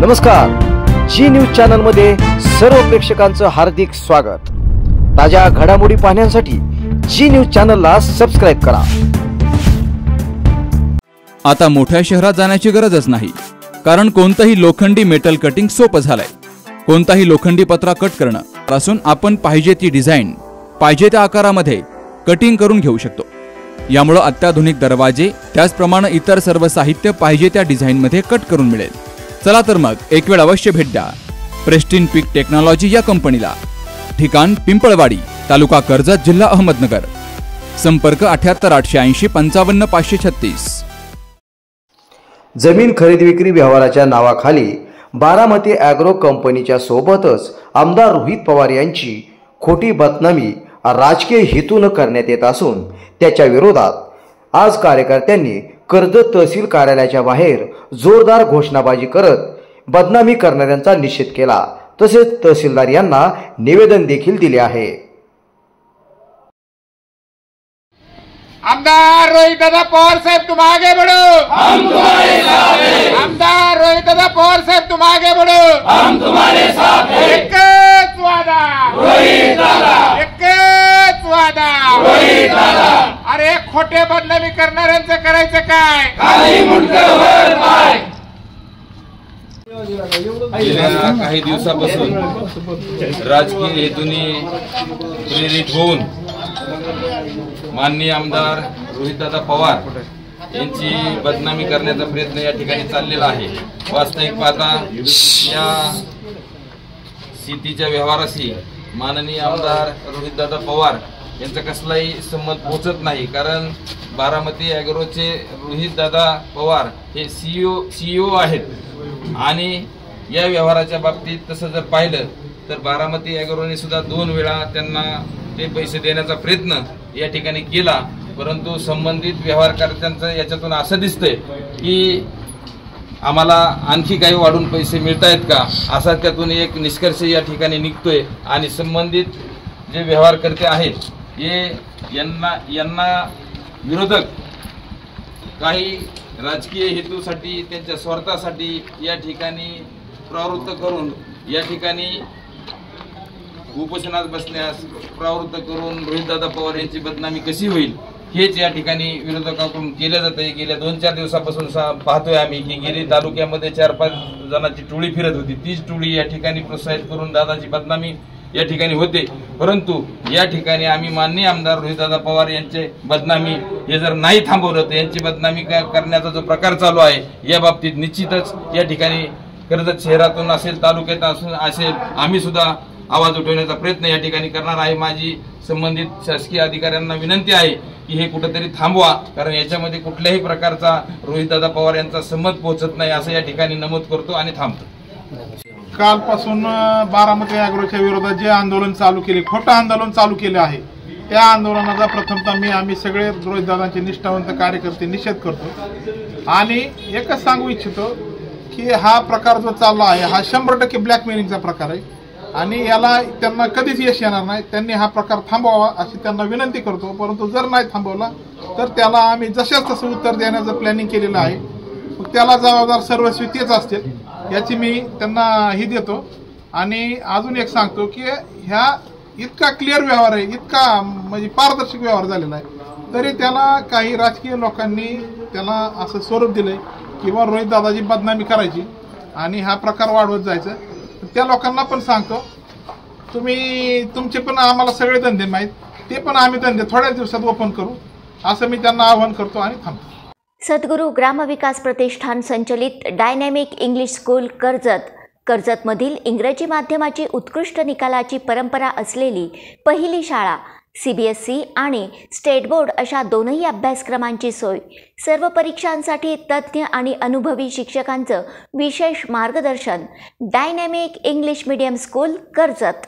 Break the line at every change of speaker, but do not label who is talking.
नमस्कार, जी news channel मध्ये सर्व प्रेक्षकांचं हार्दिक स्वागत। ताज्या घडामोडी पाहण्यासाठी जी न्यूज चॅनलला सबस्क्राइब करा।
आता मोठ्या शहरात जाण्याची गरजच नाही, कारण कोणतंही लोखंडी मेटल कटिंग सोपं झालंय। कोणताही लोखंडी पत्रा कट करणं पासून आपण पाहिजे ती डिझाइन पाहिजे त्या आकारामध्ये कटिंग करून घेऊ शकतो। यामुळे अत्याधुनिक दरवाजे त्याचप्रमाणे इतर सर्व साहित्य पाहिजे त्या डिझाइन मध्ये कट करून मिळेल। चला तर मग एक वेळ अवश्य भेट द्या प्रेस्टिन पीक टेक्नॉलॉजी या कंपनीला। ठिकाण पिंपळवाडी, तालुका कर्जत, जिल्हा अहमदनगर। संपर्क 78 880 55 536।
जमीन खरेदी विक्री व्यवहाराच्या नावाखाली बारामती ॲग्रो कंपनीच्या सोबतच आमदार रोहित पवार यांची खोटी बदनामी राजकीय हेतून करण्यात येत असून त्याच्या विरोधात आज कार्यकर्त्यांनी कर्जत तहसील कार्यालयाच्या बाहेर जोरदार घोषणाबाजी करत बदनामी करणाऱ्यांचा निषेध केला। तसेच तहसीलदार यांना निवेदन देखील दिले आहे।
आमदार रोहित दादा पवार साहब तुम आगे बढ़ो, हम तुम्हारे साथ हैं। आमदार रोहित दादा पवार साहब तुम आगे बढ़ो, हम तुम्हारे साथ हैं। एकच वादा रोहित दादा, एकच वादा रोहित दादा। अरे खोटे बदनामी करणाऱ्यांचं करायचं काय? खाली मुंडकं वर पाय।
गेल्या काही दिवसापासून राजकीय हेतूने प्रेरित होऊन माननीय आमदार रोहितदादा पवार यांची बदनामी करण्याचा प्रयत्न या ठिकाणी चाललेला आहे। वास्तविक पाहता या शेतीच्या व्यवहाराशी माननीय आमदार रोहितदादा पवार यांचा कसलाही संमत पोहोचत नाही, कारण बारामती ॲग्रोचे रोहितदादा पवार हे सीईओ आहेत आणि या व्यवहाराच्या बाबतीत तसं जर पाहिलं तर बारामती ॲग्रोने सुद्धा 2 वेळा त्यांना ते पैसे देण्याचा प्रयत्न या ठिकाणी केला, परंतु संबंधित व्यवहारकर्त्यांचं याच्यातून असं दिसतंय की आम्हाला आणखी काही वाढून पैसे मिळतायत का, असा त्यातून एक निष्कर्ष या ठिकाणी निघतोय। आणि संबंधित जे व्यवहारकर्ते आहेत हे यांना विरोधक काही राजकीय हेतूसाठी त्यांच्या स्वार्थासाठी या ठिकाणी प्रवृत्त करून या ठिकाणी उपोषणात बसण्यास प्रवृत्त करून रोहितदादा पवार यांची बदनामी कशी होईल हेच या ठिकाणी विरोधकांकडून केलं जात आहे। गेल्या 2-4 दिवसापासून पाहतोय आम्ही की गिरी तालुक्यामध्ये 4-5 जणांची टोळी फिरत होती, तीच टोळी या ठिकाणी प्रोत्साहित करून दादाची बदनामी या ठिकाणी होते। परंतु या ठिकाणी आम्ही माननीय आमदार रोहितदादा पवार यांचे बदनामी हे जर नाही थांबवलं तर यांची बदनामी करण्याचा जो प्रकार चालू आहे या बाबतीत निश्चितच या ठिकाणी कर्जत शहरातून असेल, तालुक्यात असेल, आम्ही सुद्धा आवाज उठवण्याचा प्रयत्न या ठिकाणी करणार आहे। माझी संबंधित शासकीय अधिकाऱ्यांना विनंती आहे की हे कुठेतरी थांबवा, कारण याच्यामध्ये कुठल्याही प्रकारचा रोहितदादा पवार यांचा संमत पोहोचत नाही असं या ठिकाणी नमूद करतो आणि थांबतो।
कालपासून बारामती ॲग्रोच्या विरोधात जे आंदोलन चालू केले, खोटं आंदोलन चालू केले आहे, त्या आंदोलनाचा प्रथमतः आम्ही सगळे रोहितदादांचे निष्ठावंत कार्यकर्ते निषेध करतो आणि एकच सांगू इच्छितो की हा प्रकार जो चालला आहे हा 100% ब्लॅकमेलिंगचा प्रकार आहे आणि याला त्यांना कधीच यश येणार नाही। त्यांनी हा प्रकार थांबवावा अशी त्यांना विनंती करतो, परंतु जर नाही थांबवला तर त्याला आम्ही जशाच तसं उत्तर देण्याचं प्लॅनिंग केलेलं आहे। मग त्याला जबाबदार सर्वस्वी तेच असतील याची मी त्यांना ही देतो। आणि अजून एक सांगतो की ह्या इतका क्लिअर व्यवहार आहे, इतका म्हणजे पारदर्शक व्यवहार झालेला आहे, तरी त्याला काही राजकीय लोकांनी त्याला असं स्वरूप दिलंय किंवा रोहितदादाची बदनामी करायची आणि हा प्रकार वाढवत जायचं। त्या लोकांना पण सांगतो तुम्ही तुमचे पण आम्हाला सगळे धंदे माहीत, ते पण आम्ही धंदे थोड्याच दिवसात ओपन करू असं मी त्यांना आवाहन करतो आणि थांबतो।
सद्गुरू ग्रामविकास प्रतिष्ठान संचलित डायनॅमिक इंग्लिश स्कूल कर्जतमधील इंग्रजी माध्यमाची उत्कृष्ट निकालाची परंपरा असलेली पहिली शाळा, CBSE आणि स्टेट बोर्ड अशा दोनही अभ्यासक्रमांची सोय, सर्व परीक्षांसाठी तज्ज्ञ आणि अनुभवी शिक्षकांचं विशेष मार्गदर्शन। Dynamic English medium school Karjat.